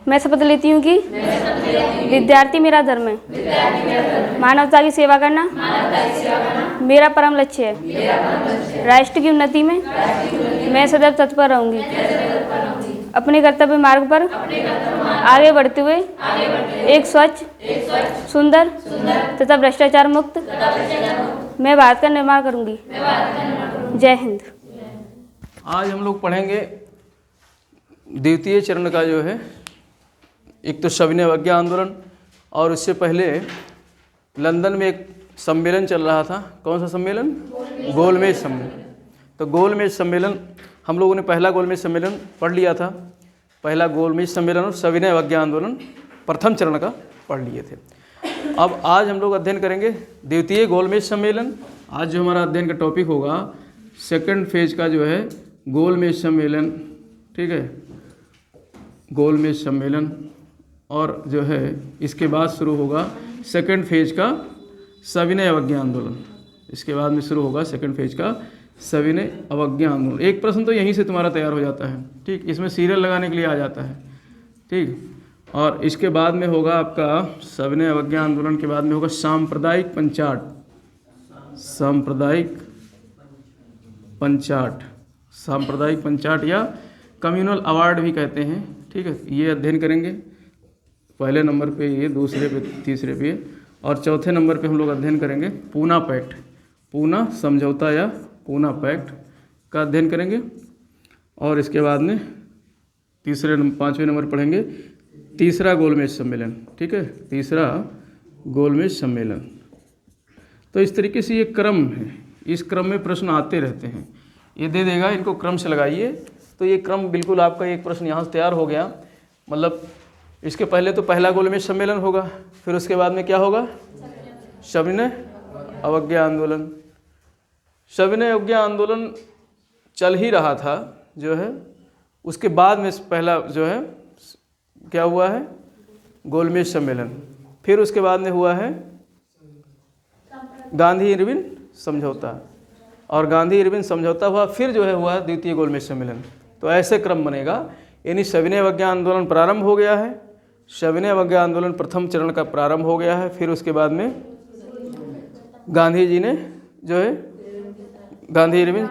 मैं शपथ लेती हूँ कि विद्यार्थी मेरा धर्म है। मानवता की सेवा करना मेरा परम लक्ष्य है। राष्ट्र की उन्नति में मैं सदैव तत्पर रहूँगी। अपने कर्तव्य मार्ग पर आगे बढ़ते हुए एक स्वच्छ, सुंदर तथा भ्रष्टाचार मुक्त मैं भारत का निर्माण करूँगी। जय हिंद। आज हम लोग पढ़ेंगे द्वितीय चरण का जो है, एक तो सविनय अवज्ञा आंदोलन, और उससे पहले लंदन में एक सम्मेलन चल रहा था। कौन सा सम्मेलन? गोलमेज सम्मेलन। तो गोलमेज सम्मेलन हम लोगों ने पहला गोलमेज सम्मेलन पढ़ लिया था। पहला गोलमेज सम्मेलन और सविनय अवज्ञा आंदोलन प्रथम चरण का पढ़ लिए थे। अब आज हम लोग अध्ययन करेंगे द्वितीय गोलमेज सम्मेलन। आज जो हमारा अध्ययन का टॉपिक होगा सेकंड फेज का जो है गोलमेज सम्मेलन, ठीक है, गोलमेज सम्मेलन। और जो है इसके बाद शुरू होगा सेकंड फेज का सविनय अवज्ञा आंदोलन। इसके बाद में शुरू होगा सेकंड फेज का सविनय अवज्ञा आंदोलन। एक प्रश्न तो यहीं से तुम्हारा तैयार हो जाता है, ठीक, इसमें सीरियल लगाने के लिए आ जाता है, ठीक। और इसके बाद में होगा आपका सविनय अवज्ञा आंदोलन के बाद में होगा सांप्रदायिक पंचाट, सांप्रदायिक पंचाट, सांप्रदायिक पंचाट या कम्युनल अवार्ड भी कहते हैं, ठीक है। ये अध्ययन करेंगे पहले नंबर पे, ये दूसरे पे, तीसरे पे, और चौथे नंबर पे हम लोग अध्ययन करेंगे पूना पैक्ट, पूना समझौता या पूना पैक्ट का अध्ययन करेंगे। और इसके बाद में पाँचवें नंबर पढ़ेंगे तीसरा गोलमेज सम्मेलन, ठीक है, तीसरा गोलमेज सम्मेलन। तो इस तरीके से ये क्रम है, इस क्रम में प्रश्न आते रहते हैं। ये दे देगा, इनको क्रम से लगाइए, तो ये क्रम बिल्कुल आपका एक प्रश्न यहाँ से तैयार हो गया। मतलब इसके पहले तो पहला गोलमेज सम्मेलन होगा, फिर उसके बाद में क्या होगा? सविनय अवज्ञा आंदोलन। सविनय अवज्ञा आंदोलन चल ही रहा था जो है, उसके बाद में पहला जो है क्या हुआ है? गोलमेज सम्मेलन। फिर उसके बाद में हुआ है गांधी इरविन समझौता, और गांधी इरविन समझौता हुआ, फिर जो है हुआ द्वितीय गोलमेज सम्मेलन। तो ऐसे क्रम बनेगा। यानी सविनय अवज्ञा आंदोलन प्रारंभ हो गया है, सविनय अवज्ञा आंदोलन प्रथम चरण का प्रारंभ हो गया है। फिर उसके बाद में गांधी जी ने जो है गांधी इरविन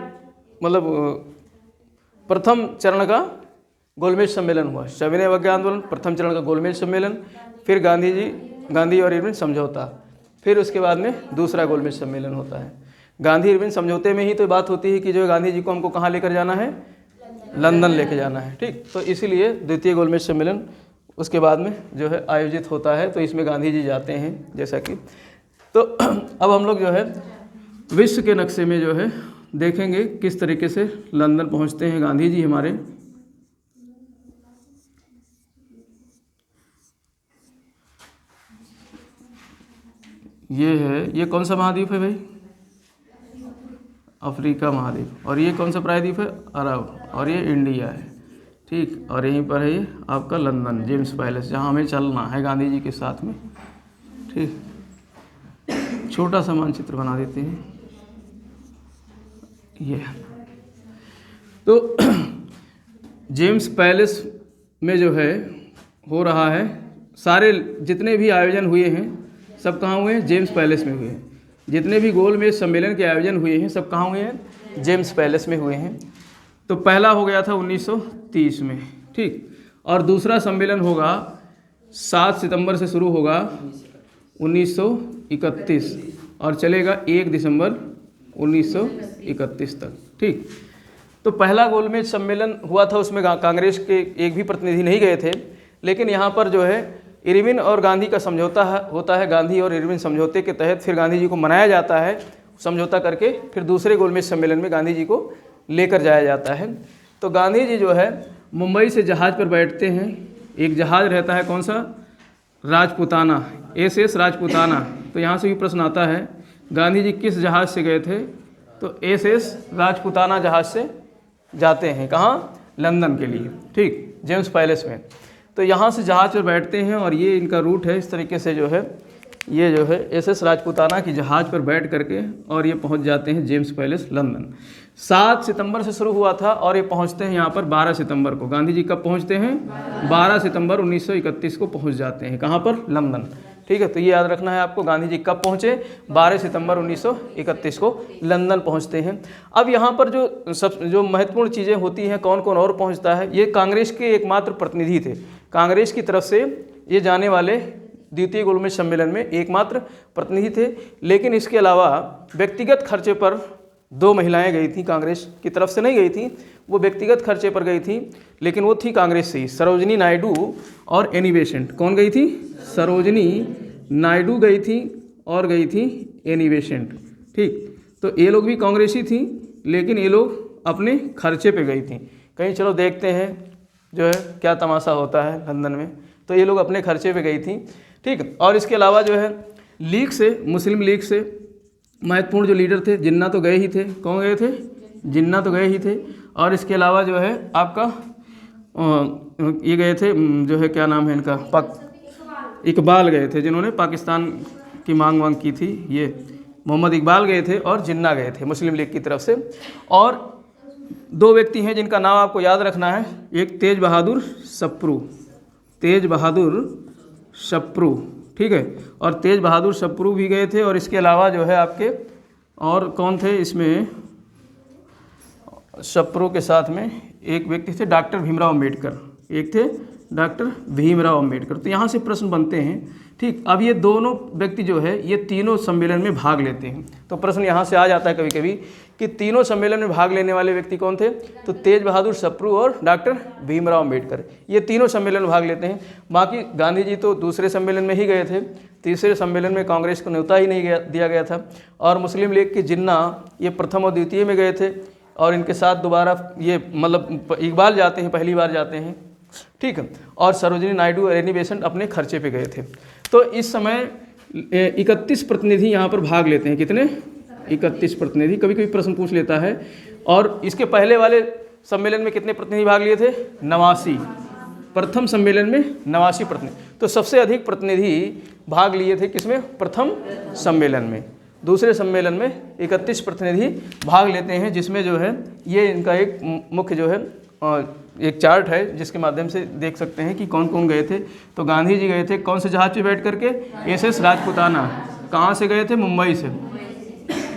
मतलब प्रथम चरण का गोलमेज सम्मेलन हुआ। सविनय अवज्ञा आंदोलन प्रथम चरण का गोलमेज सम्मेलन, फिर गांधी और इरविन समझौता, फिर उसके बाद में दूसरा गोलमेज सम्मेलन होता है। गांधी इरविन समझौते में ही तो बात होती है कि जो गांधी जी को हमको कहाँ लेकर जाना है? लंदन लेके जाना है, ठीक। तो इसीलिए द्वितीय गोलमेज सम्मेलन उसके बाद में जो है आयोजित होता है। तो इसमें गांधी जी जाते हैं, जैसा कि तो अब हम लोग जो है विश्व के नक्शे में जो है देखेंगे किस तरीके से लंदन पहुंचते हैं गांधी जी हमारे। ये है, ये कौन सा महाद्वीप है भाई? अफ्रीका महाद्वीप। और ये कौन सा प्रायद्वीप है? अरब। और ये इंडिया है, ठीक। और यहीं पर है ये आपका लंदन, जेम्स पैलेस, जहाँ हमें चलना है गांधी जी के साथ में, ठीक। छोटा सा मानचित्र बना देते हैं ये। तो जेम्स पैलेस में जो है हो रहा है, सारे जितने भी आयोजन हुए हैं सब कहाँ हुए हैं? जेम्स पैलेस में हुए हैं। जितने भी गोलमेज सम्मेलन के आयोजन हुए हैं सब कहाँ हुए हैं? जेम्स पैलेस में हुए हैं। तो पहला हो गया था 1930 में, ठीक। और दूसरा सम्मेलन होगा 7 सितंबर से शुरू होगा 1931 और चलेगा 1 दिसंबर 1931 तक, ठीक। तो पहला गोलमेज सम्मेलन हुआ था, उसमें कांग्रेस के एक भी प्रतिनिधि नहीं गए थे, लेकिन यहाँ पर जो है इरविन और गांधी का समझौता होता है। गांधी और इरविन समझौते के तहत फिर गांधी जी को मनाया जाता है, समझौता करके फिर दूसरे गोलमेज सम्मेलन में गांधी जी को लेकर जाया जाता है। तो गांधी जी जो है मुंबई से जहाज़ पर बैठते हैं। एक जहाज़ रहता है, कौन सा? राजपुताना, SS राजपुताना। तो यहाँ से भी प्रश्न आता है गांधी जी किस जहाज़ से गए थे? तो SS राजपुताना जहाज़ से जाते हैं। कहाँ? लंदन के लिए, ठीक, जेम्स पैलेस में। तो यहाँ से जहाज़ पर बैठते हैं और ये इनका रूट है। इस तरीके से जो है ये जो है SS राजपूताना की जहाज़ पर बैठ करके और ये पहुंच जाते हैं जेम्स पैलेस लंदन। 7 सितंबर से शुरू हुआ था और ये पहुंचते हैं यहाँ पर 12 सितंबर को। गांधी जी कब पहुंचते हैं? 12 सितंबर 1931 को पहुंच जाते हैं। कहाँ पर? लंदन। ठीक है, तो ये याद रखना है आपको, गांधी जी कब पहुँचे? 12 सितंबर 1931 को लंदन पहुँचते हैं। अब यहाँ पर जो महत्वपूर्ण चीज़ें होती हैं, कौन कौन और पहुँचता है, ये कांग्रेस के एकमात्र प्रतिनिधि थे। कांग्रेस की तरफ से ये जाने वाले द्वितीय गोलमेज सम्मेलन में एकमात्र प्रतिनिधि थे। लेकिन इसके अलावा व्यक्तिगत खर्चे पर 2 महिलाएं गई थी, कांग्रेस की तरफ से नहीं गई थी, वो व्यक्तिगत खर्चे पर गई थी, लेकिन वो थी कांग्रेस से ही। सरोजनी नायडू और एनी बेसेंट। कौन गई थी? सरोजनी नायडू गई थी और गई थी एनी बेसेंट। ठीक, तो ये लोग भी कांग्रेसी थी, लेकिन ये लोग अपने खर्चे पे गई थी। कहीं चलो देखते हैं जो है क्या तमाशा होता है लंदन में, तो ये लोग अपने खर्चे पे गई थी। ठीक, और इसके अलावा जो है लीग से, मुस्लिम लीग से महत्वपूर्ण जो लीडर थे, जिन्ना तो गए ही थे। कौन गए थे? जिन्ना तो गए ही थे। और इसके अलावा जो है आपका ये गए थे, जो है क्या नाम है इनका, इकबाल गए थे, जिन्होंने पाकिस्तान की मांग की थी। ये मोहम्मद इकबाल गए थे और जिन्ना गए थे मुस्लिम लीग की तरफ से। और 2 व्यक्ति हैं जिनका नाम आपको याद रखना है, एक तेज बहादुर सप्रू, तेज बहादुर सप्रू। ठीक है, और तेज बहादुर सप्रू भी गए थे। और इसके अलावा जो है आपके और कौन थे इसमें, सप्रू के साथ में एक व्यक्ति थे डॉक्टर भीमराव अम्बेडकर, एक थे डॉक्टर भीमराव अम्बेडकर। तो यहाँ से प्रश्न बनते हैं। ठीक, अब ये दोनों व्यक्ति जो है ये तीनों सम्मेलन में भाग लेते हैं। तो प्रश्न यहाँ से आ जाता है कभी कभी कि तीनों सम्मेलन में भाग लेने वाले व्यक्ति कौन थे? तो तेज बहादुर सप्रू और डॉक्टर भीमराव अम्बेडकर, ये तीनों सम्मेलन में भाग लेते हैं। बाकी गांधी जी तो दूसरे सम्मेलन में ही गए थे, तीसरे सम्मेलन में कांग्रेस को न्योता ही नहीं दिया गया था। और मुस्लिम लीग के जिन्ना ये प्रथम और द्वितीय में गए थे, और इनके साथ दोबारा ये मतलब इकबाल जाते हैं, पहली बार जाते हैं। ठीक है, और सरोजनी नायडू और एनी बेसेंट अपने खर्चे पे गए थे। तो इस समय 31 प्रतिनिधि यहाँ पर भाग लेते हैं। कितने? 31 प्रतिनिधि। कभी कभी प्रश्न पूछ लेता है। और इसके पहले वाले सम्मेलन में कितने प्रतिनिधि भाग लिए थे? 89। प्रथम सम्मेलन में 89 प्रतिनिधि। तो सबसे अधिक प्रतिनिधि भाग लिए थे किसमें? प्रथम सम्मेलन में। दूसरे सम्मेलन में 31 प्रतिनिधि भाग लेते हैं, जिसमें जो है ये इनका एक मुख्य जो है एक चार्ट है, जिसके माध्यम से देख सकते हैं कि कौन कौन गए थे। तो गांधी जी गए थे कौन से जहाज़ पे बैठ करके? SS राजपूताना। कहाँ से गए थे? मुंबई से।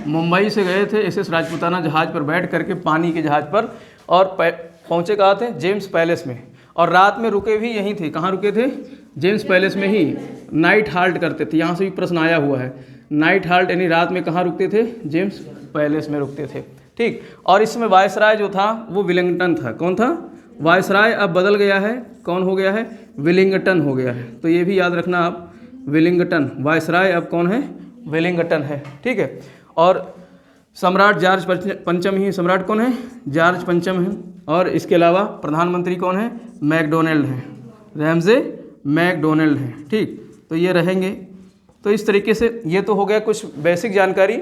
मुंबई से गए थे SS राजपूताना जहाज़ पर बैठ करके, पानी के जहाज़ पर। और पहुँचे कहाँ थे? जेम्स पैलेस में। और रात में रुके भी यहीं थे। कहाँ रुके थे? जेम्स पैलेस में ही नाइट हाल्ट करते थे। यहाँ से भी प्रश्न आया हुआ है, नाइट हाल्ट यानी रात में कहाँ रुकते थे? जेम्स पैलेस में रुकते थे। ठीक, और इसमें वायसराय जो था वो विलिंगटन था। कौन था? वायसराय अब बदल गया है, कौन हो गया है? विलिंगटन हो गया है। तो ये भी याद रखना आप, विलिंगटन। वायसराय अब कौन है? विलिंगटन है। ठीक है, और सम्राट जॉर्ज पंचम ही सम्राट कौन है? जॉर्ज पंचम है। और इसके अलावा प्रधानमंत्री कौन है? मैकडोनल्ड है, रैमजे मैकडोनल्ड है। ठीक, तो ये रहेंगे। तो इस तरीके से ये तो हो गया कुछ बेसिक जानकारी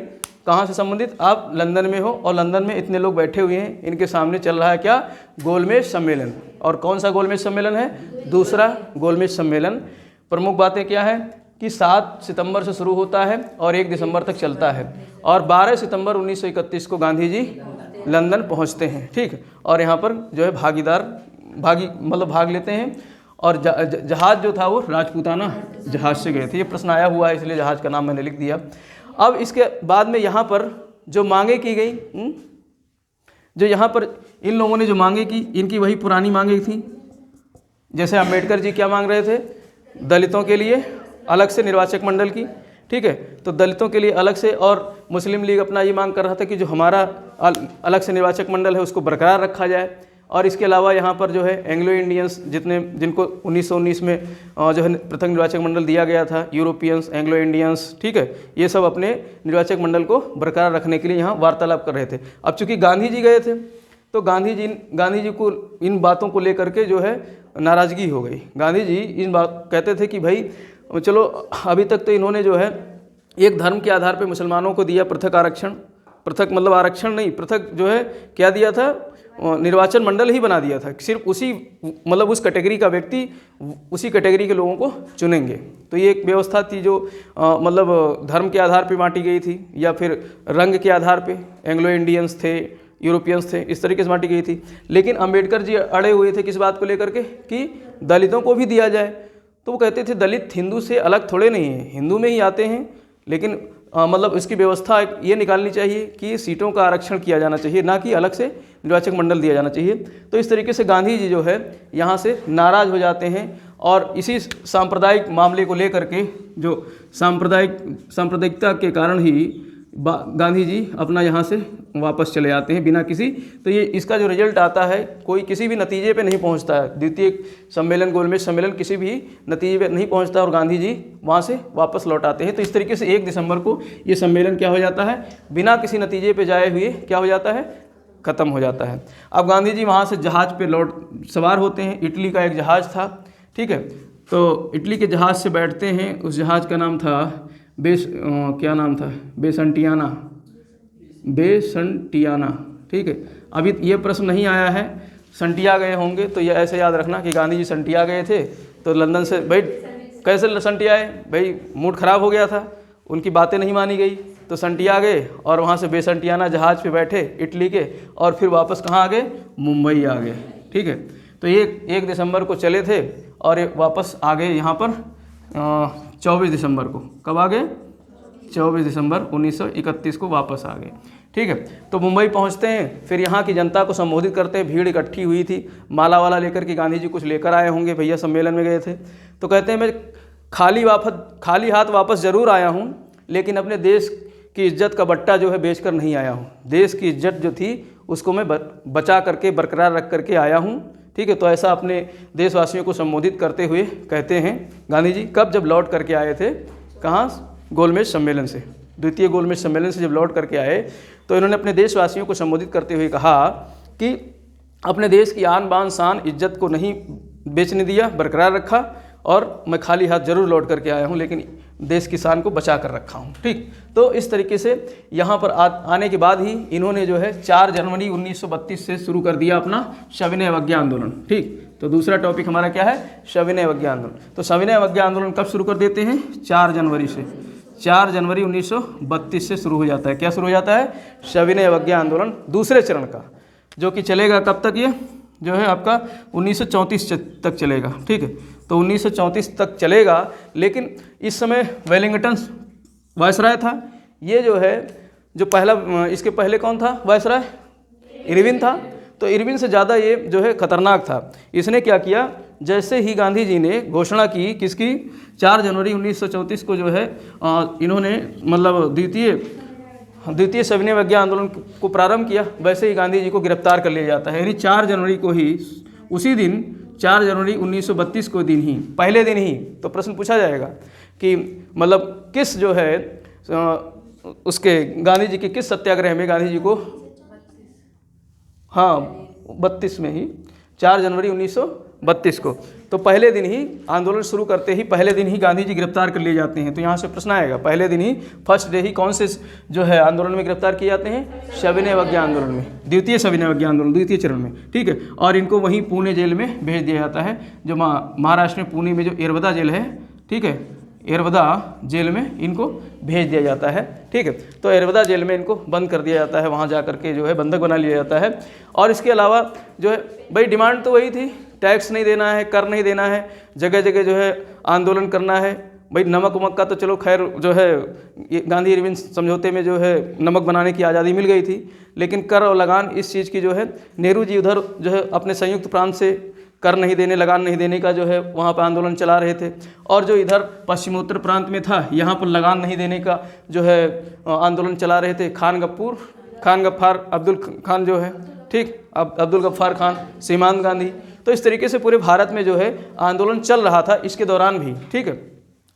कहाँ से संबंधित। आप लंदन में हो और लंदन में इतने लोग बैठे हुए हैं, इनके सामने चल रहा है क्या? गोलमेज सम्मेलन। और कौन सा गोलमेज सम्मेलन है? दूसरा गोलमेज सम्मेलन। प्रमुख बातें क्या है कि 7 सितंबर से शुरू होता है और 1 दिसंबर तक चलता है। और 12 सितंबर 1931 को गांधी जी लंदन पहुंचते हैं। ठीक, और यहाँ पर जो है भाग लेते हैं। और जहाज़ जो था वो राजपूताना जहाज़ से गए थे। ये प्रश्न आया हुआ है, इसलिए जहाज़ का नाम मैंने लिख दिया। अब इसके बाद में यहाँ पर जो मांगे की गई, जो यहाँ पर इन लोगों ने जो मांगे की, इनकी वही पुरानी मांगे थी। जैसे अम्बेडकर जी क्या मांग रहे थे? दलितों के लिए अलग से निर्वाचक मंडल की। ठीक है, तो दलितों के लिए अलग से, और मुस्लिम लीग अपना ये मांग कर रहा था कि जो हमारा अलग से निर्वाचक मंडल है उसको बरकरार रखा जाए। और इसके अलावा यहाँ पर जो है एंग्लो इंडियंस जिनको 1919 में जो है पृथक निर्वाचक मंडल दिया गया था, यूरोपियंस, एंग्लो इंडियंस, ठीक है, ये सब अपने निर्वाचक मंडल को बरकरार रखने के लिए यहाँ वार्तालाप कर रहे थे। अब चूंकि गांधी जी गए थे तो गांधी जी को इन बातों को लेकर के जो है नाराज़गी हो गई। गांधी जी इन बात कहते थे कि भाई चलो, अभी तक तो इन्होंने जो है एक धर्म के आधार पर मुसलमानों को दिया पृथक आरक्षण, पृथक मतलब आरक्षण नहीं, पृथक जो है क्या दिया था? निर्वाचन मंडल ही बना दिया था, सिर्फ उसी मतलब उस कैटेगरी का व्यक्ति उसी कैटेगरी के लोगों को चुनेंगे। तो ये एक व्यवस्था थी जो मतलब धर्म के आधार पे बांटी गई थी या फिर रंग के आधार पे, एंग्लो इंडियंस थे, यूरोपियंस थे, इस तरीके से बांटी गई थी। लेकिन अंबेडकर जी अड़े हुए थे किस बात को लेकर के कि दलितों को भी दिया जाए। तो वो कहते थे दलित हिंदू से अलग थोड़े नहीं है, हिंदू में ही आते हैं, लेकिन मतलब इसकी व्यवस्था ये निकालनी चाहिए कि सीटों का आरक्षण किया जाना चाहिए, ना कि अलग से निर्वाचक मंडल दिया जाना चाहिए। तो इस तरीके से गांधी जी जो है यहाँ से नाराज़ हो जाते हैं और इसी सांप्रदायिक मामले को लेकर के जो सांप्रदायिकता के कारण ही गांधी जी अपना यहाँ से वापस चले जाते हैं बिना किसी, तो ये इसका जो रिजल्ट आता है कोई किसी भी नतीजे पे नहीं पहुँचता है। द्वितीय सम्मेलन, गोलमेज सम्मेलन किसी भी नतीजे पे नहीं पहुँचता और गांधी जी वहाँ से वापस लौट आते हैं। तो इस तरीके से 1 दिसंबर को ये सम्मेलन क्या हो जाता है, बिना किसी नतीजे पे जाए हुए क्या हो जाता है, ख़त्म हो जाता है। अब गांधी जी वहाँ से जहाज़ पे लौट सवार होते हैं, इटली का एक जहाज़ था, ठीक है। तो इटली के जहाज़ से बैठते हैं, उस जहाज़ का नाम था क्या नाम था, बेसंटियाना, ठीक है। अभी ये प्रश्न नहीं आया है, संटिया गए होंगे, तो ये ऐसे याद रखना कि गांधी जी संटिया गए थे। तो लंदन से भाई कैसे संटियाए, भाई मूड ख़राब हो गया था, उनकी बातें नहीं मानी गई, तो संटिया गए और वहाँ से बेसंटियाना जहाज़ पे बैठे इटली के, और फिर वापस कहाँ आ गए, मुंबई आ गए, ठीक है। तो ये 1 दिसंबर को चले थे और ये वापस आ गए यहाँ पर 24 दिसंबर को। कब आ गए, 24 दिसंबर 1931 को वापस आ गए, ठीक है। तो मुंबई पहुंचते हैं, फिर यहाँ की जनता को संबोधित करते हैं। भीड़ इकट्ठी हुई थी, माला वाला लेकर के गांधी जी कुछ लेकर आए होंगे, भैया सम्मेलन में गए थे। तो कहते हैं मैं खाली हाथ वापस ज़रूर आया हूँ, लेकिन अपने देश की इज्जत का बट्टा जो है बेचकर नहीं आया हूँ। देश की इज्जत जो थी उसको मैं बचा करके बरकरार रख करके आया हूँ, ठीक है। तो ऐसा अपने देशवासियों को संबोधित करते हुए कहते हैं गांधी जी। कब, जब लौट करके आए थे, कहाँ, गोलमेज सम्मेलन से, द्वितीय गोलमेज सम्मेलन से जब लौट करके आए, तो इन्होंने अपने देशवासियों को संबोधित करते हुए कहा कि अपने देश की आन बान शान इज्जत को नहीं बेचने दिया, बरकरार रखा, और मैं खाली हाथ जरूर लौट करके आया हूँ, लेकिन देश की शान को बचा कर रखा हूँ, ठीक। तो इस तरीके से यहाँ पर आने के बाद ही इन्होंने जो है 4 जनवरी 1932 से शुरू कर दिया अपना सविनय अवज्ञा आंदोलन, ठीक। तो दूसरा टॉपिक हमारा क्या है, सविनय अवज्ञा आंदोलन। तो सविनय अवज्ञा आंदोलन कब शुरू कर देते हैं, 4 जनवरी से। 4 जनवरी 1932 से शुरू हो जाता है। क्या शुरू हो जाता है, सविनय अवज्ञा आंदोलन दूसरे चरण का, जो कि चलेगा कब तक, ये जो है आपका 1934 तक चलेगा, ठीक है। तो 1934 तक चलेगा, लेकिन इस समय वेलिंगटन वायसराय था। ये जो है, जो पहला, इसके पहले कौन था वायसराय, इरविन था। तो इरविन से ज़्यादा ये जो है खतरनाक था। इसने क्या किया, जैसे ही गांधी जी ने घोषणा की किसकी, 4 जनवरी 1934 को जो है इन्होंने मतलब द्वितीय सविनय अवज्ञा आंदोलन को प्रारंभ किया, वैसे ही गांधी जी को गिरफ्तार कर लिया जाता है। यानी 4 जनवरी को ही, उसी दिन 4 जनवरी 1932 को दिन ही, पहले दिन ही, तो प्रश्न पूछा जाएगा कि मतलब किस जो है उसके गांधी जी के किस सत्याग्रह में गांधी जी को, हाँ 32 में ही, 4 जनवरी 1932 को, तो पहले दिन ही आंदोलन शुरू करते ही पहले दिन ही गांधी जी गिरफ्तार कर लिए जाते हैं। तो यहाँ से प्रश्न आएगा, पहले दिन ही, फर्स्ट डे ही कौन से जो है आंदोलन में गिरफ्तार किए जाते हैं, सविनय अवज्ञा आंदोलन में, द्वितीय सविनय अवज्ञा आंदोलन, द्वितीय चरण में, ठीक है। और इनको वहीं पुणे जेल में भेज दिया जाता है, जो महाराष्ट्र में पुणे में जो एरवदा जेल है, ठीक है, एरवदा जेल में इनको भेज दिया जाता है, ठीक है। तो एरवदा जेल में इनको बंद कर दिया जाता है, वहाँ जा कर के जो है बंधक बना लिया जाता है। और इसके अलावा जो है भाई डिमांड तो वही थी, टैक्स नहीं देना है, कर नहीं देना है, जगह जगह जो है आंदोलन करना है। भाई नमक वमक का तो चलो खैर जो है गांधी इरविन समझौते में जो है नमक बनाने की आज़ादी मिल गई थी, लेकिन कर और लगान इस चीज़ की जो है नेहरू जी उधर जो है अपने संयुक्त प्रांत से कर नहीं देने, लगान नहीं देने का जो है वहाँ पर आंदोलन चला रहे थे। और जो इधर पश्चिमोत्तर प्रांत में था, यहाँ पर लगान नहीं देने का जो है आंदोलन चला रहे थे खान गफ्फार अब्दुल खान जो है, ठीक, अब्दुल गफ्फार खान, सीमांत गांधी। तो इस तरीके से पूरे भारत में जो है आंदोलन चल रहा था इसके दौरान भी, ठीक है।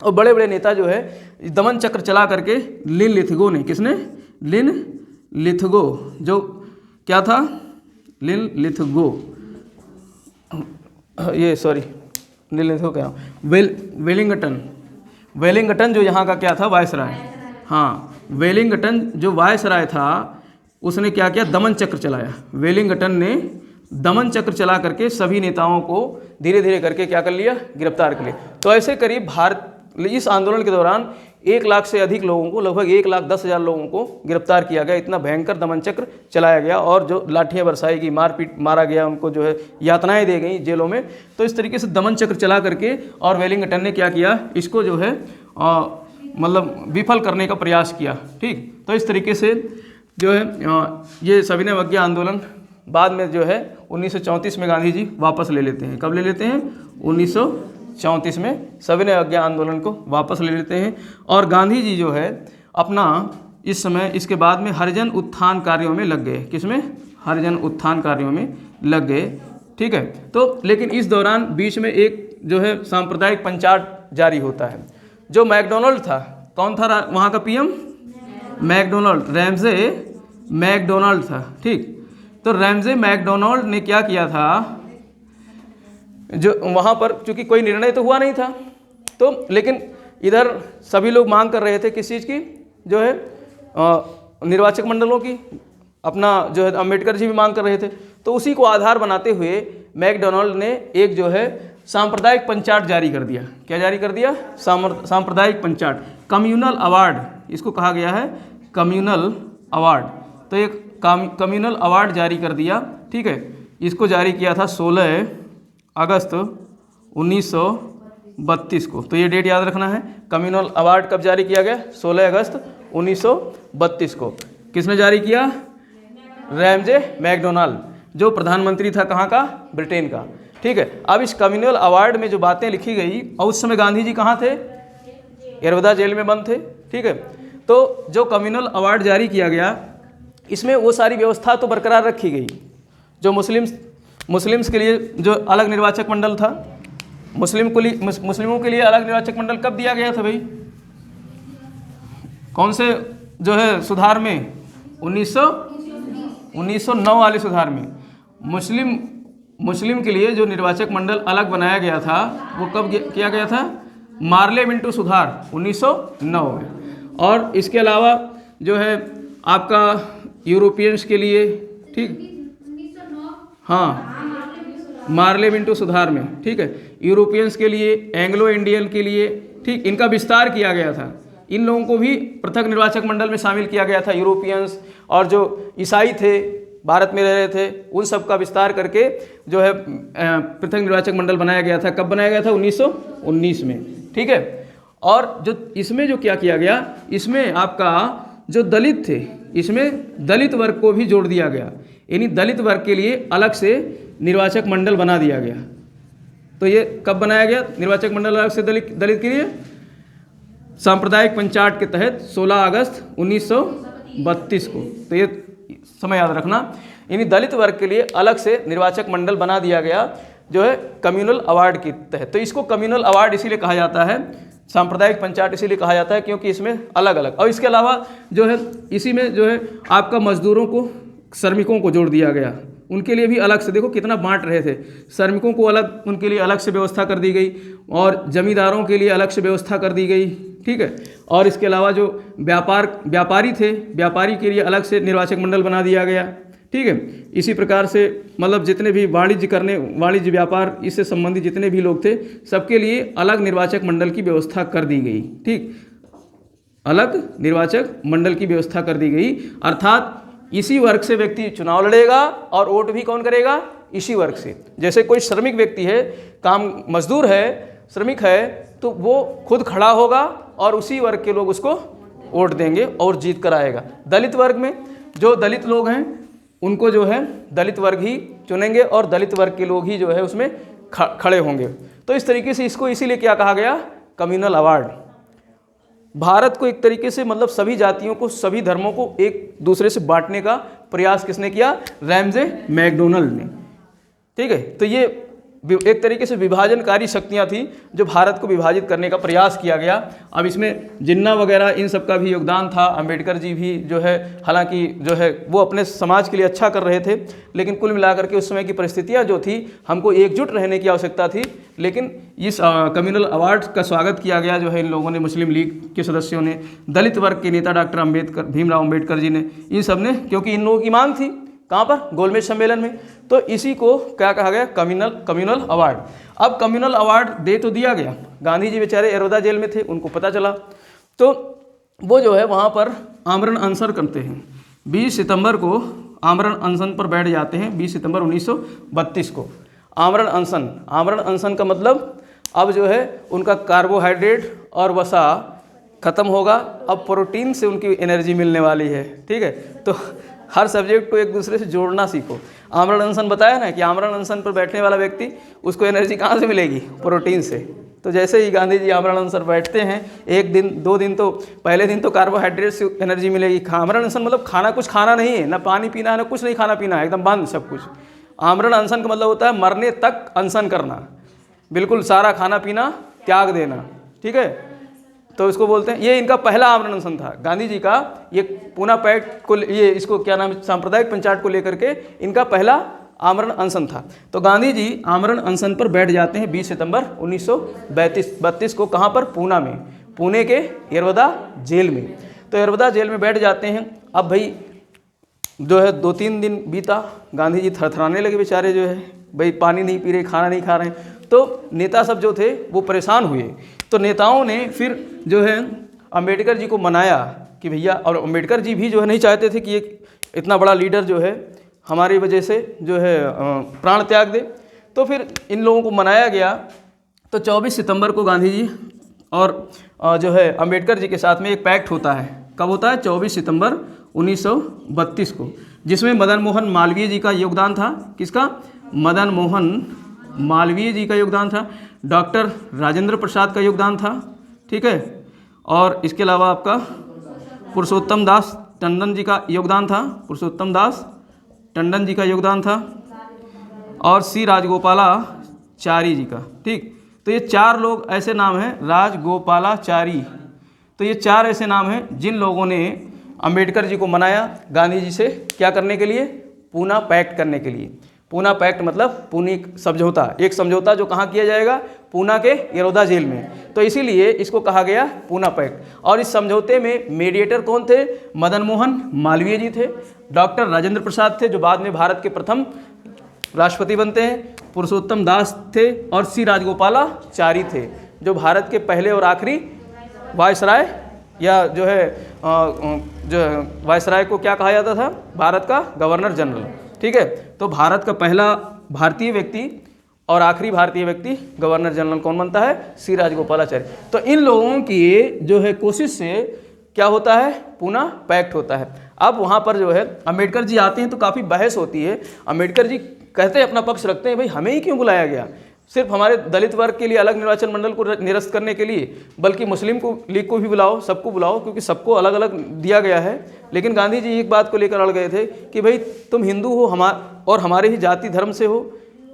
और बड़े बड़े नेता जो है दमन चक्र चला करके लिन लिथगो ने, किसने, लिन लिथगो, जो क्या था, लिन लिथगो, ये सॉरी लिन लिथगो क्या, वेलिंगटन जो यहाँ का क्या था, वायसराय, हाँ वेलिंगटन जो वायसराय था, उसने क्या किया, दमन चक्र चलाया। वेलिंगटन ने दमन चक्र चला करके सभी नेताओं को धीरे धीरे करके क्या कर लिया, गिरफ्तार कर लिया। तो ऐसे करीब भारत इस आंदोलन के दौरान 1 लाख से अधिक लोगों को, लगभग 1,10,000 लोगों को गिरफ्तार किया गया। इतना भयंकर दमन चक्र चलाया गया और जो लाठियाँ बरसाई गई, मारा गया, उनको जो है यातनाएं दी गई जेलों में। तो इस तरीके से दमन चक्र चला करके और वेलिंगटन ने क्या किया, इसको जो है मतलब विफल करने का प्रयास किया। ठीक, तो इस तरीके से जो है ये सविनय अवज्ञा आंदोलन बाद में जो है 1934 में गांधी जी वापस ले लेते हैं। कब ले लेते हैं, 1934 में सविनय अवज्ञा आंदोलन को वापस ले लेते हैं। और गांधी जी जो है अपना इस समय इसके बाद में हरिजन उत्थान कार्यों में लग गए। किसमें, हरिजन उत्थान कार्यों में लग गए। ठीक है, तो लेकिन इस दौरान बीच में एक जो है सांप्रदायिक पंचाट जारी होता है। जो मैकडोनल्ड था, कौन था वहाँ का पीएम, मैकडोनल्ड, रैमजे मैकडोनल्ड था। ठीक, तो रैमजे मैकडोनल्ड ने क्या किया था, जो वहाँ पर चूंकि कोई निर्णय तो हुआ नहीं था, तो लेकिन इधर सभी लोग मांग कर रहे थे किस चीज़ की, जो है निर्वाचक मंडलों की, अपना जो है अम्बेडकर जी भी मांग कर रहे थे। तो उसी को आधार बनाते हुए मैकडोनल्ड ने एक जो है सांप्रदायिक पंचाट जारी कर दिया। क्या जारी कर दिया, सांप्रदायिक पंचाट, कम्युनल अवार्ड, इसको कहा गया है कम्युनल अवार्ड। तो एक कम्युनल अवार्ड जारी कर दिया। ठीक है, इसको जारी किया था 16 अगस्त 1932 को। तो ये डेट याद रखना है, कम्युनल अवार्ड कब जारी किया गया, 16 अगस्त 1932 को। किसने जारी किया, रैमजे मैकडोनल्ड, जो प्रधानमंत्री था कहाँ का, ब्रिटेन का। ठीक है, अब इस कम्युनल अवार्ड में जो बातें लिखी गई, और उस समय गांधी जी कहाँ थे, यरवदा जेल में बंद थे। ठीक है, तो जो कम्युनल अवार्ड जारी किया गया, इसमें वो सारी व्यवस्था तो बरकरार रखी गई। जो मुस्लिम्स के लिए जो अलग निर्वाचक मंडल था, मुस्लिमों के लिए अलग निर्वाचक मंडल कब दिया गया था भाई, कौन से जो है सुधार में, 1909 वाले सुधार में मुस्लिम के लिए जो निर्वाचक मंडल अलग बनाया गया था, वो कब किया गया था, मार्ले मिंटो सुधार 1909 में। और इसके अलावा जो है आपका यूरोपियंस के लिए, ठीक, हाँ, मार्ले मिंटो सुधार में। ठीक है, यूरोपियंस के लिए, एंग्लो इंडियन के लिए, ठीक, इनका विस्तार किया गया था। इन लोगों को भी पृथक निर्वाचक मंडल में शामिल किया गया था। यूरोपियंस और जो ईसाई थे, भारत में रह रहे थे, उन सब का विस्तार करके जो है पृथक निर्वाचक मंडल बनाया गया था। कब बनाया गया था, 1919 में। ठीक है, और जो इसमें जो क्या किया गया, इसमें आपका जो दलित थे, इसमें दलित वर्ग को भी जोड़ दिया गया। यानी दलित वर्ग के लिए अलग से निर्वाचक मंडल बना दिया गया। तो ये कब बनाया गया निर्वाचक मंडल अलग से दलित के लिए, सांप्रदायिक पंचाट के तहत 16 अगस्त 1932 को। तो ये समय याद रखना, यानी दलित वर्ग के लिए अलग से निर्वाचक मंडल बना दिया गया जो है कम्युनल अवार्ड के तहत। तो इसको कम्युनल अवार्ड इसीलिए कहा जाता है, सांप्रदायिक पंचायत इसीलिए कहा जाता है क्योंकि इसमें अलग अलग, और इसके अलावा जो है इसी में जो है आपका मजदूरों को, श्रमिकों को जोड़ दिया गया। उनके लिए भी अलग से, देखो कितना बांट रहे थे, श्रमिकों को अलग, उनके लिए अलग से व्यवस्था कर दी गई, और जमींदारों के लिए अलग से व्यवस्था कर दी गई। ठीक है, और इसके अलावा जो व्यापारी थे, व्यापारी के लिए अलग से निर्वाचक मंडल बना दिया गया। ठीक है, इसी प्रकार से मतलब जितने भी वाणिज्य व्यापार इससे संबंधित जितने भी लोग थे, सबके लिए अलग निर्वाचक मंडल की व्यवस्था कर दी गई। ठीक, अलग निर्वाचक मंडल की व्यवस्था कर दी गई, अर्थात इसी वर्ग से व्यक्ति चुनाव लड़ेगा और वोट भी कौन करेगा, इसी वर्ग से। जैसे कोई श्रमिक व्यक्ति है, काम मजदूर है, श्रमिक है, तो वो खुद खड़ा होगा और उसी वर्ग के लोग उसको वोट देंगे और जीत कर आएगा। दलित वर्ग में जो दलित लोग हैं उनको जो है दलित वर्ग ही चुनेंगे और दलित वर्ग के लोग ही जो है उसमें खड़े होंगे। तो इस तरीके से इसको इसीलिए क्या कहा गया, कम्युनल अवार्ड। भारत को एक तरीके से मतलब सभी जातियों को, सभी धर्मों को एक दूसरे से बांटने का प्रयास किसने किया, रैमजे मैकडोनल्ड ने। ठीक है, तो ये एक तरीके से विभाजनकारी शक्तियां थी जो भारत को विभाजित करने का प्रयास किया गया। अब इसमें जिन्ना वगैरह इन सब का भी योगदान था। अंबेडकर जी भी जो है हालांकि जो है वो अपने समाज के लिए अच्छा कर रहे थे, लेकिन कुल मिलाकर के उस समय की परिस्थितियां जो थी, हमको एकजुट रहने की आवश्यकता थी। लेकिन इस कम्युनल अवार्ड का स्वागत किया गया जो है इन लोगों ने, मुस्लिम लीग के सदस्यों ने, दलित वर्ग के नेता डॉक्टर अम्बेडकर, भीमराव अम्बेडकर जी ने, इन सब ने, क्योंकि इन लोगों की मांग थी कहाँ पर, गोलमेज सम्मेलन में। तो इसी को क्या कहा गया, कम्युनल अवार्ड। अब कम्युनल अवार्ड दे तो दिया गया, गांधी जी बेचारे एरोदा जेल में थे, उनको पता चला, तो वो जो है वहाँ पर आमरण अनशन करते हैं। 20 सितंबर को आमरण अनशन पर बैठ जाते हैं, 20 सितंबर 1932 को आमरण अनशन। आमरण अनशन का मतलब अब जो है उनका कार्बोहाइड्रेट और वसा खत्म होगा, अब प्रोटीन से उनकी एनर्जी मिलने वाली है। ठीक है, तो हर सब्जेक्ट को एक दूसरे से जोड़ना सीखो। आमरण अनशन बताया ना कि आमरण अनशन पर बैठने वाला व्यक्ति, उसको एनर्जी कहाँ से मिलेगी, प्रोटीन से। तो जैसे ही गांधी जी आमरण अनशन बैठते हैं, एक दिन 2 दिन, तो पहले दिन तो कार्बोहाइड्रेट से एनर्जी मिलेगी। आमरण अनशन मतलब खाना कुछ खाना नहीं है, ना पानी पीना है, ना कुछ नहीं खाना पीना है, एकदम बंद सब कुछ। आमरण अनशन का मतलब होता है मरने तक अनशन करना, बिल्कुल सारा खाना पीना त्याग देना। ठीक है, तो इसको बोलते हैं, ये इनका पहला आमरण अनशन था गांधी जी का। ये पूना पैक्ट को, ये इसको क्या नाम है, सांप्रदायिक पंचायत को लेकर के इनका पहला आमरण अनशन था। तो गांधी जी आमरण अनशन पर बैठ जाते हैं 20 सितंबर 1932 को। कहाँ पर, पूना में, पुणे के एरोदा जेल में। तो एरोदा जेल में बैठ जाते हैं। अब भाई जो है 2-3 दिन बीता, गांधी जी थरथराने लगे बेचारे, जो है भाई पानी नहीं पी रहे, खाना नहीं खा रहे हैं। तो नेता सब जो थे वो परेशान हुए। तो नेताओं ने फिर जो है अंबेडकर जी को मनाया कि भैया, और अंबेडकर जी भी जो है नहीं चाहते थे कि ये इतना बड़ा लीडर जो है हमारी वजह से जो है प्राण त्याग दे। तो फिर इन लोगों को मनाया गया। तो 24 सितंबर को गांधी जी और जो है अंबेडकर जी के साथ में एक पैक्ट होता है। कब होता है, 24 सितंबर 1932 को, जिसमें मदन मोहन मालवीय जी का योगदान था। किसका, मदन मोहन मालवीय जी का योगदान था, डॉक्टर राजेंद्र प्रसाद का योगदान था। ठीक है, और इसके अलावा आपका पुरुषोत्तम दास टंडन जी का योगदान था, पुरुषोत्तम दास टंडन जी का योगदान था, और सी राजगोपालाचारी जी का। ठीक, तो ये 4 लोग ऐसे नाम हैं, राजगोपालाचारी। तो ये 4 ऐसे नाम हैं जिन लोगों ने अंबेडकर जी को मनाया गांधी जी से क्या करने के लिए, पूना पैक्ट करने के लिए। पूना पैक्ट मतलब पूनी समझौता, एक समझौता जो कहाँ किया जाएगा, पूना के एरोदा जेल में। तो इसीलिए इसको कहा गया पूना पैक्ट। और इस समझौते में मीडिएटर कौन थे, मदन मोहन मालवीय जी थे, डॉक्टर राजेंद्र प्रसाद थे जो बाद में भारत के प्रथम राष्ट्रपति बनते हैं, पुरुषोत्तम दास थे, और सी राजगोपालाचारी थे जो भारत के पहले और आखिरी वायसराय, या जो है वायसराय को क्या कहा जाता था, भारत का गवर्नर जनरल। ठीक है, तो भारत का पहला भारतीय व्यक्ति और आखिरी भारतीय व्यक्ति गवर्नर जनरल कौन बनता है, सी राजगोपालाचारी। तो इन लोगों की जो है कोशिश से क्या होता है, पूना पैक्ट होता है। अब वहाँ पर जो है अंबेडकर जी आते हैं तो काफ़ी बहस होती है। अंबेडकर जी कहते हैं, अपना पक्ष रखते हैं, भाई हमें ही क्यों बुलाया गया, सिर्फ हमारे दलित वर्ग के लिए अलग निर्वाचन मंडल को निरस्त करने के लिए, बल्कि मुस्लिम को लीग को भी बुलाओ, सबको बुलाओ, क्योंकि सबको अलग अलग दिया गया है। लेकिन गांधी जी एक बात को लेकर अड़ गए थे कि भाई तुम हिंदू हो और हमारे ही जाति धर्म से हो,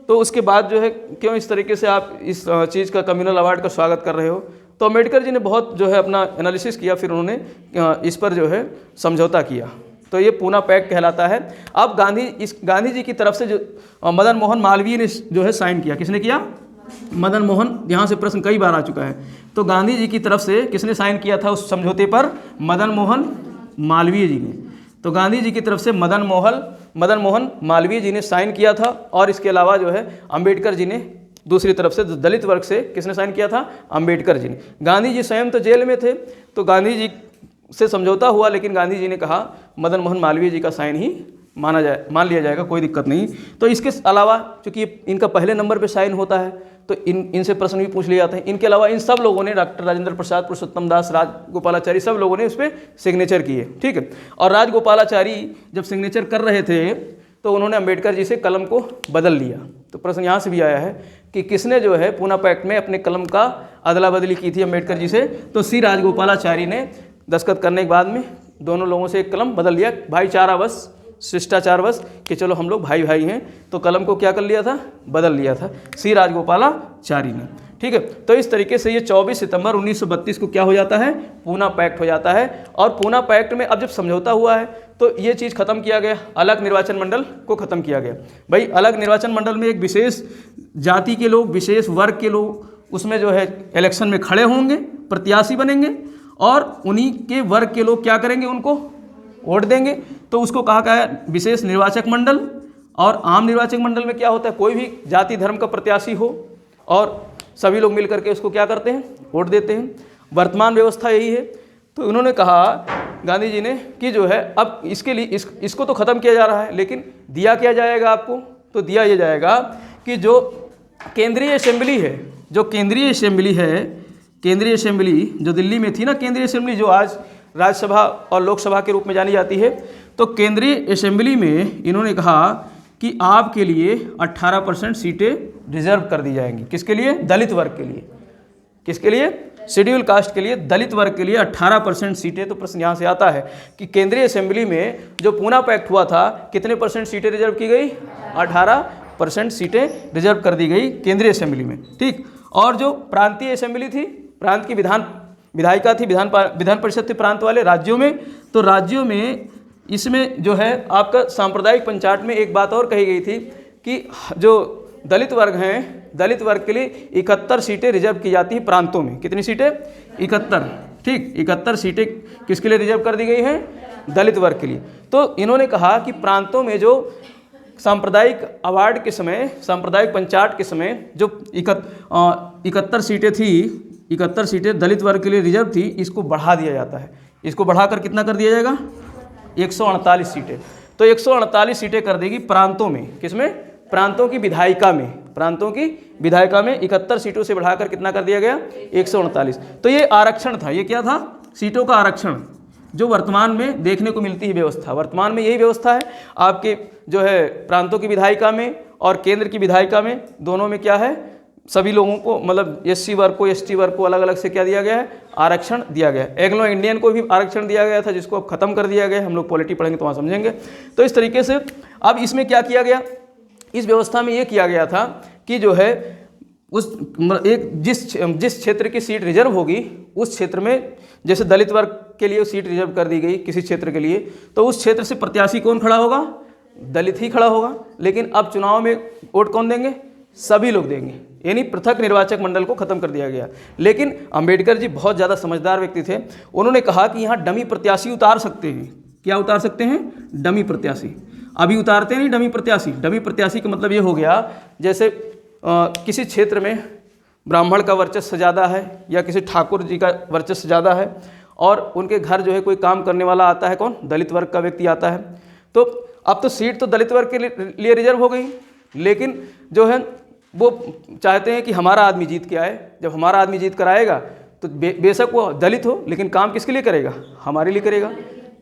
तो उसके बाद जो है क्यों इस तरीके से आप इस चीज़ का कम्युनल अवार्ड का स्वागत कर रहे हो। तो अम्बेडकर जी ने बहुत जो है अपना एनालिसिस किया, फिर उन्होंने इस पर जो है समझौता किया। तो ये पूना पैक्ट कहलाता है। अब गांधी जी की तरफ से जो मदन मोहन मालवीय ने जो है साइन किया, किसने किया, मदन मोहन, यहाँ से प्रश्न कई बार आ चुका है। तो गांधी जी की तरफ से किसने साइन किया था उस समझौते पर, मदन मोहन मालवीय जी ने। तो गांधी जी की तरफ से मदन मोहन मालवीय जी ने साइन किया था। और इसके अलावा जो है अंबेडकर जी ने दूसरी तरफ से दलित वर्ग से किसने साइन किया था, अंबेडकर जी ने। गांधी जी स्वयं तो जेल में थे, तो गांधी जी से समझौता हुआ, लेकिन गांधी जी ने कहा मदन मोहन मालवीय जी का साइन ही मान लिया जाएगा, कोई दिक्कत नहीं। तो इसके अलावा चूँकि इनका पहले नंबर पे साइन होता है, तो इनसे प्रश्न भी पूछ लिए जाते हैं। इनके अलावा इन सब लोगों ने, डॉक्टर राजेंद्र प्रसाद, पुरुषोत्तम दास, राजगोपालाचारी, सब लोगों ने उस पर सिग्नेचर किए। ठीक है, और राजगोपालाचारी जब सिग्नेचर कर रहे थे तो उन्होंने अंबेडकर जी से कलम को बदल लिया। तो प्रश्न यहाँ से भी आया है कि किसने जो है पूना पैक्ट में अपने कलम का अदला बदली की थी अंबेडकर जी से। तो सी राजगोपालाचारी ने दस्तखत करने के बाद में दोनों लोगों से एक कलम बदल लिया, भाईचारा बस शिष्टाचारवश कि चलो हम लोग भाई भाई हैं, तो कलम को क्या कर लिया था, बदल लिया था सी राजगोपालाचारी ने। ठीक है, तो इस तरीके से ये 24 सितंबर 1932 को क्या हो जाता है, पूना पैक्ट हो जाता है। और पूना पैक्ट में अब जब समझौता हुआ है तो ये चीज़ खत्म किया गया, अलग निर्वाचन मंडल को खत्म किया गया। भाई अलग निर्वाचन मंडल में एक विशेष जाति के लोग, विशेष वर्ग के लोग उसमें जो है इलेक्शन में खड़े होंगे, प्रत्याशी बनेंगे, और उन्हीं के वर्ग के लोग क्या करेंगे, उनको वोट देंगे। तो उसको कहा गया है विशेष निर्वाचक मंडल। और आम निर्वाचक मंडल में क्या होता है, कोई भी जाति धर्म का प्रत्याशी हो और सभी लोग मिल करके उसको क्या करते हैं, वोट देते हैं। वर्तमान व्यवस्था यही है। तो उन्होंने कहा गांधी जी ने कि जो है अब इसके लिए इसको तो ख़त्म किया जा रहा है, लेकिन दिया क्या जाएगा आपको, तो दिया ये जाएगा कि जो केंद्रीय असेंबली है, जो केंद्रीय असेंबली है, केंद्रीय असेंबली जो दिल्ली में थी ना, केंद्रीय असेंबली जो आज राज्यसभा और लोकसभा के रूप में जानी जाती है, तो केंद्रीय असेंबली में इन्होंने कहा कि आपके लिए 18% सीटें रिजर्व कर दी जाएंगी। किसके लिए, दलित वर्ग के लिए। किसके लिए, शेड्यूल कास्ट के लिए, दलित वर्ग के लिए 18% सीटें। तो प्रश्न यहाँ से आता है कि केंद्रीय असेंबली में जो पूना पैक्ट हुआ था, कितने परसेंट सीटें रिजर्व की गई, 18% सीटें रिजर्व कर दी गई केंद्रीय असेंबली में। ठीक, और जो प्रांतीय असेंबली थी, प्रांत की विधायिका थी, विधान परिषद थी प्रांत वाले राज्यों में, तो राज्यों में इसमें जो है आपका सांप्रदायिक पंचायत में एक बात और कही गई थी कि जो दलित वर्ग हैं, दलित वर्ग के लिए 71 सीटें रिजर्व की जाती हैं प्रांतों में। कितनी सीटें, 71। ठीक, 71 सीटें किसके लिए रिजर्व कर दी गई हैं, दलित वर्ग के लिए। तो इन्होंने कहा कि प्रांतों में जो सांप्रदायिक अवार्ड के समय, सांप्रदायिक पंचायत के समय जो 71 सीटें थी, 71 सीटें दलित वर्ग के लिए रिजर्व थी, इसको बढ़ा दिया जाता है। इसको बढ़ाकर कितना कर दिया जाएगा, 148 सीटें। तो 148 सीटें कर देगी प्रांतों में। किसमें, प्रांतों की विधायिका में, प्रांतों की विधायिका में 71 सीटों से बढ़ाकर कितना कर दिया गया, 148। तो ये आरक्षण था, ये क्या था, सीटों का आरक्षण, जो वर्तमान में देखने को मिलती है व्यवस्था। वर्तमान में यही व्यवस्था है आपके जो है प्रांतों की विधायिका में और केंद्र की विधायिका में, दोनों में क्या है, सभी लोगों को मतलब SC वर्ग को, ST वर्ग को अलग अलग से क्या दिया गया है, आरक्षण दिया गया है। एंग्लो इंडियन को भी आरक्षण दिया गया था, जिसको अब खत्म कर दिया गया है। हम लोग पॉलिटी पढ़ेंगे तो वहाँ समझेंगे। तो इस तरीके से अब इसमें क्या किया गया, इस व्यवस्था में ये किया गया था कि जो है उस एक जिस क्षेत्र की सीट रिजर्व होगी, उस क्षेत्र में जैसे दलित वर्ग के लिए सीट रिजर्व कर दी गई किसी क्षेत्र के लिए, तो उस क्षेत्र से प्रत्याशी कौन खड़ा होगा, दलित ही खड़ा होगा। लेकिन अब चुनाव में वोट कौन देंगे, सभी लोग देंगे, यानी पृथक निर्वाचक मंडल को खत्म कर दिया गया। लेकिन अंबेडकर जी बहुत ज़्यादा समझदार व्यक्ति थे। उन्होंने कहा कि यहाँ डमी प्रत्याशी उतार सकते हैं। क्या उतार सकते हैं, डमी प्रत्याशी। अभी उतारते नहीं डमी प्रत्याशी। डमी प्रत्याशी का मतलब ये हो गया, जैसे किसी क्षेत्र में ब्राह्मण का वर्चस्व ज़्यादा है या किसी ठाकुर जी का वर्चस्व ज़्यादा है, और उनके घर जो है कोई काम करने वाला आता है, कौन, दलित वर्ग का व्यक्ति आता है, तो अब तो सीट तो दलित वर्ग के लिए रिजर्व हो गई, लेकिन जो है वो चाहते हैं कि हमारा आदमी जीत के आए। जब हमारा आदमी जीत कर आएगा तो बेशक वो दलित हो, लेकिन काम किसके लिए करेगा, हमारे लिए करेगा।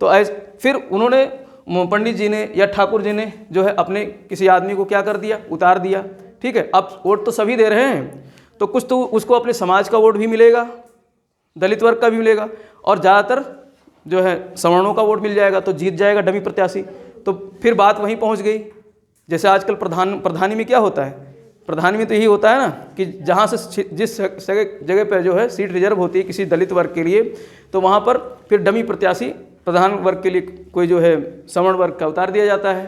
तो फिर उन्होंने, पंडित जी ने या ठाकुर जी ने जो है अपने किसी आदमी को क्या कर दिया, उतार दिया। ठीक है, अब वोट तो सभी दे रहे हैं, तो कुछ तो उसको अपने समाज का वोट भी मिलेगा, दलित वर्ग का भी मिलेगा, और ज़्यादातर जो है सवर्णों का वोट मिल जाएगा, तो जीत जाएगा डमी प्रत्याशी। तो फिर बात वहीं पहुंच गई। जैसे आजकल प्रधानी में क्या होता है, प्रधानी में तो यही होता है ना कि जहाँ से जिस जगह पर जो है सीट रिजर्व होती है किसी दलित वर्ग के लिए, तो वहाँ पर फिर डमी प्रत्याशी प्रधान वर्ग के लिए कोई जो है सवर्ण वर्ग का उतार दिया जाता है,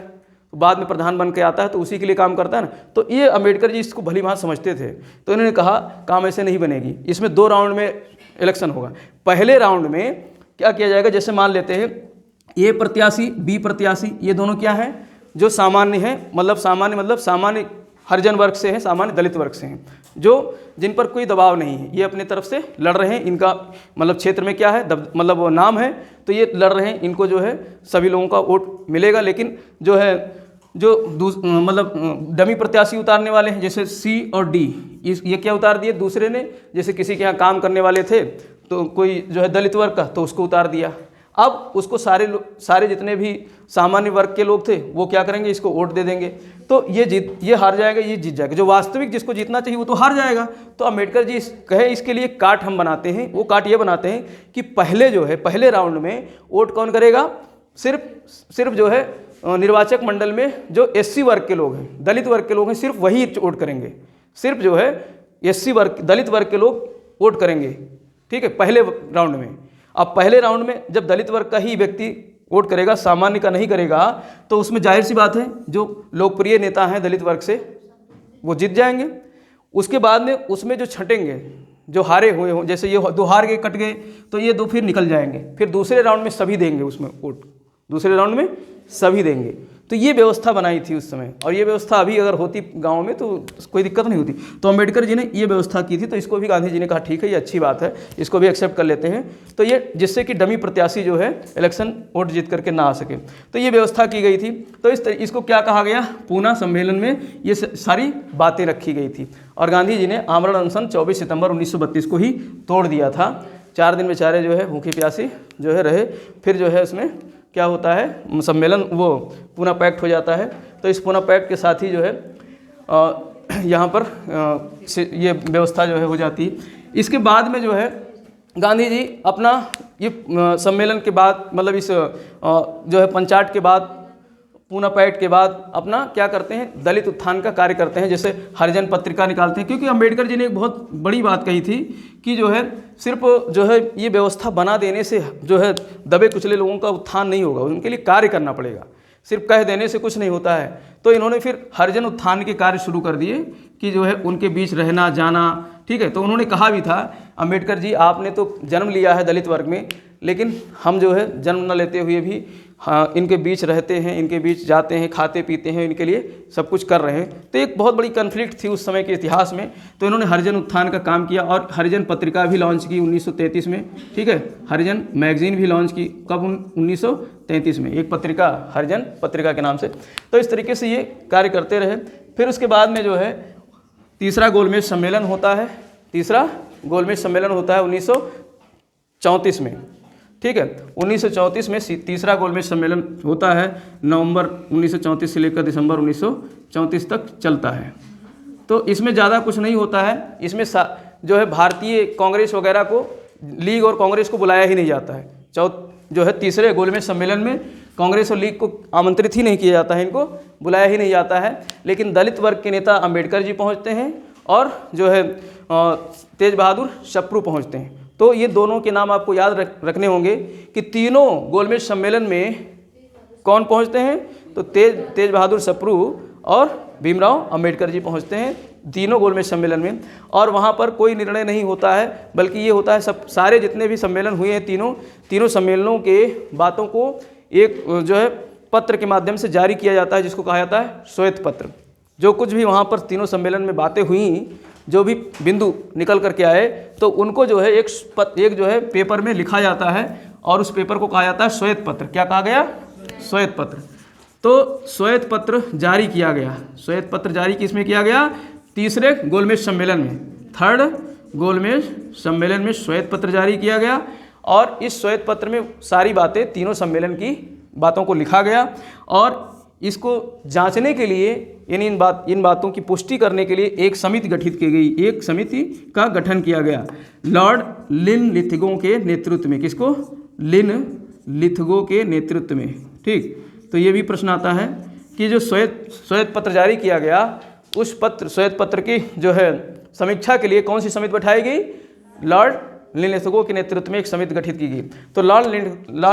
तो बाद में प्रधान बन के आता है, तो उसी के लिए काम करता है ना। तो ये अंबेडकर जी इसको भली भांति समझते थे। तो इन्होंने कहा काम ऐसे नहीं बनेगी, इसमें 2 राउंड में इलेक्शन होगा। पहले राउंड में क्या किया जाएगा, जैसे मान लेते हैं ए प्रत्याशी, बी प्रत्याशी, ये दोनों क्या है, जो सामान्य है, मतलब सामान्य हरिजन वर्ग से हैं, सामान्य दलित वर्ग से हैं, जो जिन पर कोई दबाव नहीं है, ये अपने तरफ से लड़ रहे हैं। इनका मतलब क्षेत्र में क्या है, मतलब वो नाम है, तो ये लड़ रहे हैं, इनको जो है सभी लोगों का वोट मिलेगा। लेकिन जो है जो मतलब डमी प्रत्याशी उतारने वाले हैं, जैसे C और D, ये क्या उतार दिए दूसरे ने, जैसे किसी के यहाँ काम करने वाले थे तो कोई जो है दलित वर्ग का, तो उसको उतार दिया। अब उसको सारे जितने भी सामान्य वर्ग के लोग थे वो क्या करेंगे, इसको वोट दे देंगे, तो ये हार जाएगा, ये जीत जाएगा। जो वास्तविक जिसको जीतना चाहिए वो तो हार जाएगा। तो अम्बेडकर जी कहे इसके लिए काट हम बनाते हैं। वो काट ये बनाते हैं कि पहले जो है पहले राउंड में वोट कौन करेगा, सिर्फ जो है निर्वाचक मंडल में जो SC वर्ग के लोग हैं, दलित वर्ग के लोग हैं, सिर्फ वही वोट करेंगे। सिर्फ जो है SC वर्ग, दलित वर्ग के लोग वोट करेंगे, ठीक है, पहले राउंड में। अब पहले राउंड में जब दलित वर्ग का ही व्यक्ति वोट करेगा, सामान्य का नहीं करेगा, तो उसमें जाहिर सी बात है जो लोकप्रिय नेता हैं दलित वर्ग से वो जीत जाएंगे। उसके बाद में उसमें जो छटेंगे, जो हारे हुए हों, जैसे ये 2 हार गए, कट गए, तो ये 2 फिर निकल जाएंगे, फिर दूसरे राउंड में सभी देंगे उसमें वोट, दूसरे राउंड में सभी देंगे। तो ये व्यवस्था बनाई थी उस समय, और ये व्यवस्था अभी अगर होती गांव में तो कोई दिक्कत नहीं होती। तो अम्बेडकर जी ने ये व्यवस्था की थी, तो इसको भी गांधी जी ने कहा ठीक है, ये अच्छी बात है, इसको भी एक्सेप्ट कर लेते हैं। तो ये जिससे कि डमी प्रत्याशी जो है इलेक्शन वोट जीत करके ना आ सके, तो ये व्यवस्था की गई थी। तो इसको क्या कहा गया, पूना सम्मेलन में ये सारी बातें रखी गई थी। और गांधी जी ने आमरण अनशन 24 सितंबर 1932 को ही तोड़ दिया था। 4 दिन बेचारे जो है भूखे प्यासी जो है रहे। फिर जो है उसमें क्या होता है, सम्मेलन वो पूना पैक्ट हो जाता है। तो इस पूना पैक्ट के साथ ही जो है यहाँ पर ये व्यवस्था जो है हो जाती है। इसके बाद में जो है गांधी जी अपना ये सम्मेलन के बाद, मतलब इस जो है पंचाट के बाद, पूना पैक्ट के बाद अपना क्या करते हैं, दलित उत्थान का कार्य करते हैं। जैसे हरिजन पत्रिका निकालते हैं, क्योंकि अम्बेडकर जी ने एक बहुत बड़ी बात कही थी कि जो है सिर्फ जो है ये व्यवस्था बना देने से जो है दबे कुचले लोगों का उत्थान नहीं होगा, उनके लिए कार्य करना पड़ेगा, सिर्फ कह देने से कुछ नहीं होता है। तो इन्होंने फिर हरिजन उत्थान के कार्य शुरू कर दिए कि जो है उनके बीच रहना जाना, ठीक है। तो उन्होंने कहा भी था, अम्बेडकर जी आपने तो जन्म लिया है दलित वर्ग में, लेकिन हम जो है जन्म न लेते हुए भी हाँ इनके बीच रहते हैं, इनके बीच जाते हैं, खाते पीते हैं, इनके लिए सब कुछ कर रहे हैं। तो एक बहुत बड़ी कन्फ्लिक्ट थी उस समय के इतिहास में। तो इन्होंने हरिजन उत्थान का काम किया और हरिजन पत्रिका भी लॉन्च की 1933 में, ठीक है। हरिजन मैगजीन भी लॉन्च की कब, 1933 में, एक पत्रिका हरिजन पत्रिका के नाम से। तो इस तरीके से ये कार्य करते रहे। फिर उसके बाद में जो है तीसरा गोलमेज सम्मेलन होता है, तीसरा गोलमेज सम्मेलन होता है 1934 में, ठीक है। 1934 में तीसरा गोलमेज सम्मेलन होता है, नवंबर 1934 से लेकर दिसंबर 1934 तक चलता है। तो इसमें ज़्यादा कुछ नहीं होता है। इसमें जो है भारतीय कांग्रेस वगैरह को, लीग और कांग्रेस को बुलाया ही नहीं जाता है। जो है तीसरे गोलमेज सम्मेलन में कांग्रेस और लीग को आमंत्रित ही नहीं किया जाता है, इनको बुलाया ही नहीं जाता है। लेकिन दलित वर्ग के नेता अम्बेडकर जी पहुँचते हैं और जो है तेज बहादुर सप्रू पहुँचते हैं। तो ये दोनों के नाम आपको याद रखने होंगे कि तीनों गोलमेज सम्मेलन में कौन पहुंचते हैं, तो तेज बहादुर सप्रू और भीमराव अंबेडकर जी पहुंचते हैं तीनों गोलमेज सम्मेलन में। और वहाँ पर कोई निर्णय नहीं होता है, बल्कि ये होता है सारे जितने भी सम्मेलन हुए हैं तीनों सम्मेलनों के बातों को एक जो है पत्र के माध्यम से जारी किया जाता है, जिसको कहा जाता है श्वेत पत्र। जो कुछ भी वहाँ पर तीनों सम्मेलन में बातें हुई, जो भी बिंदु निकल करके आए, तो उनको जो है एक जो है पेपर में लिखा जाता है और उस पेपर को कहा जाता है श्वेत पत्र। क्या कहा गया? श्वेत पत्र। तो श्वेत पत्र जारी किया गया। श्वेत पत्र जारी किसमें किया गया? तीसरे गोलमेज सम्मेलन में, थर्ड गोलमेज सम्मेलन में श्वेत पत्र जारी किया गया। और इस श्वेत पत्र में सारी बातें, तीनों सम्मेलन की बातों को लिखा गया और इसको जांचने के लिए, यानी इन बातों की पुष्टि करने के लिए एक समिति गठित की गई। एक समिति का गठन किया गया लॉर्ड लिनलिथगो के नेतृत्व में। किसको? लिनलिथगो के नेतृत्व में, ठीक। तो ये भी प्रश्न आता है कि जो श्वेत पत्र जारी किया गया, उस श्वेत पत्र की जो है समीक्षा के लिए कौन सी समिति बैठाई गई? लॉर्ड लिनलिथगो के नेतृत्व में एक समिति गठित की गई। तो लॉर्ड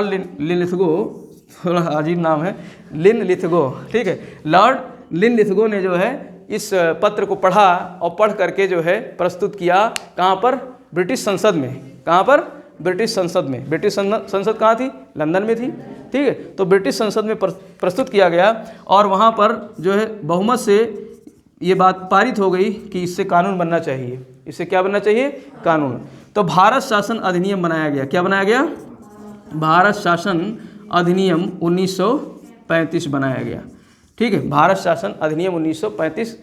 लिनलिथगो, थोड़ा अजीब नाम है, लिनलिथगो, ठीक है। लॉर्ड लिनलिथगो ने जो है इस पत्र को पढ़ा और पढ़ करके जो है प्रस्तुत किया। कहाँ पर? ब्रिटिश संसद में। कहाँ पर? ब्रिटिश संसद में। ब्रिटिश संसद कहाँ थी? लंदन में थी, ठीक है। तो ब्रिटिश संसद में प्रस्तुत किया गया और वहाँ पर जो है बहुमत से ये बात पारित हो गई कि इससे कानून बनना चाहिए। इससे क्या बनना चाहिए? कानून। तो भारत शासन अधिनियम बनाया गया। क्या बनाया गया? भारत शासन अधिनियम 1935 बनाया गया, ठीक है। भारत शासन अधिनियम 1935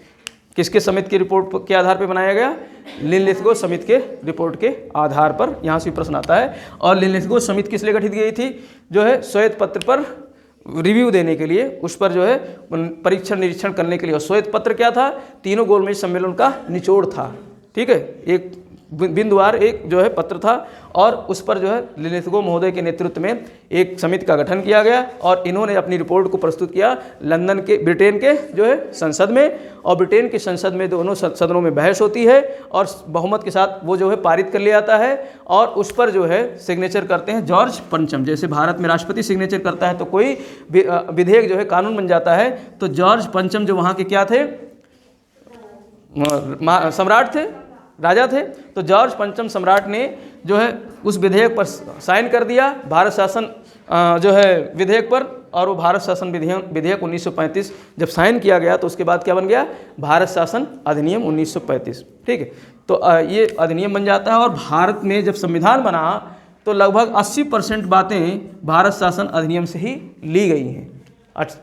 किसके समिति की रिपोर्ट के आधार पर बनाया गया? लिनलिथगो समिति के रिपोर्ट के आधार पर। यहाँ से प्रश्न आता है। और लिनलिथगो समिति किस लिए गठित की गई थी? जो है श्वेत पत्र पर रिव्यू देने के लिए, उस पर जो है परीक्षण निरीक्षण करने के लिए। और श्वेत पत्र क्या था? तीनों गोलमेज सम्मेलन का निचोड़ था, ठीक है। एक बिंदुवार एक जो है पत्र था और उस पर जो है लिलिथगो महोदय के नेतृत्व में एक समिति का गठन किया गया और इन्होंने अपनी रिपोर्ट को प्रस्तुत किया लंदन के ब्रिटेन के जो है संसद में, और ब्रिटेन की संसद में दोनों सदनों में बहस होती है और बहुमत के साथ वो जो है पारित कर लिया जाता है और उस पर जो है सिग्नेचर करते हैं जॉर्ज पंचम। जैसे भारत में राष्ट्रपति सिग्नेचर करता है तो कोई विधेयक जो है कानून बन जाता है, तो जॉर्ज पंचम जो वहाँ के क्या थे, सम्राट थे, राजा थे, तो जॉर्ज पंचम सम्राट ने जो है उस विधेयक पर साइन कर दिया, भारत शासन जो है विधेयक पर, और वो भारत शासन विधेयक 1935 जब साइन किया गया तो उसके बाद क्या बन गया, भारत शासन अधिनियम 1935। ठीक है, तो ये अधिनियम बन जाता है और भारत में जब संविधान बना तो लगभग 80% बातें भारत शासन अधिनियम से ही ली गई हैं।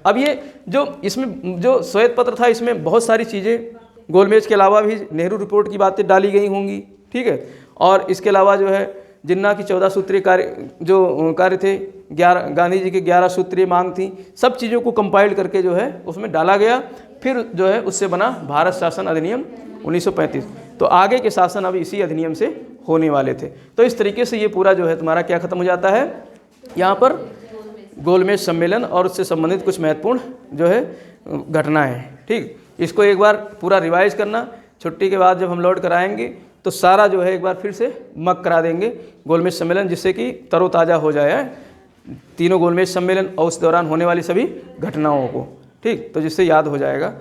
अब ये जो इसमें जो श्वेत पत्र था इसमें बहुत सारी चीज़ें गोलमेज के अलावा भी नेहरू रिपोर्ट की बातें डाली गई होंगी। ठीक है, और इसके अलावा जो है जिन्ना की 14 सूत्रीय कार्य थे, 11 गांधी जी के 11 सूत्रीय मांग थी, सब चीज़ों को कंपाइल करके जो है उसमें डाला गया, फिर जो है उससे बना भारत शासन अधिनियम 1935। तो आगे के शासन अब इसी अधिनियम से होने वाले थे। तो इस तरीके से ये पूरा जो है तुम्हारा क्या खत्म हो जाता है, यहाँ पर गोलमेज सम्मेलन और उससे संबंधित कुछ महत्वपूर्ण जो है घटना है। ठीक, इसको एक बार पूरा रिवाइज करना, छुट्टी के बाद जब हम लौट कर आएंगे तो सारा जो है एक बार फिर से मक करा देंगे गोलमेज सम्मेलन, जिससे कि तरोताज़ा हो जाए तीनों गोलमेज सम्मेलन और उस दौरान होने वाली सभी घटनाओं को। ठीक, तो जिससे याद हो जाएगा।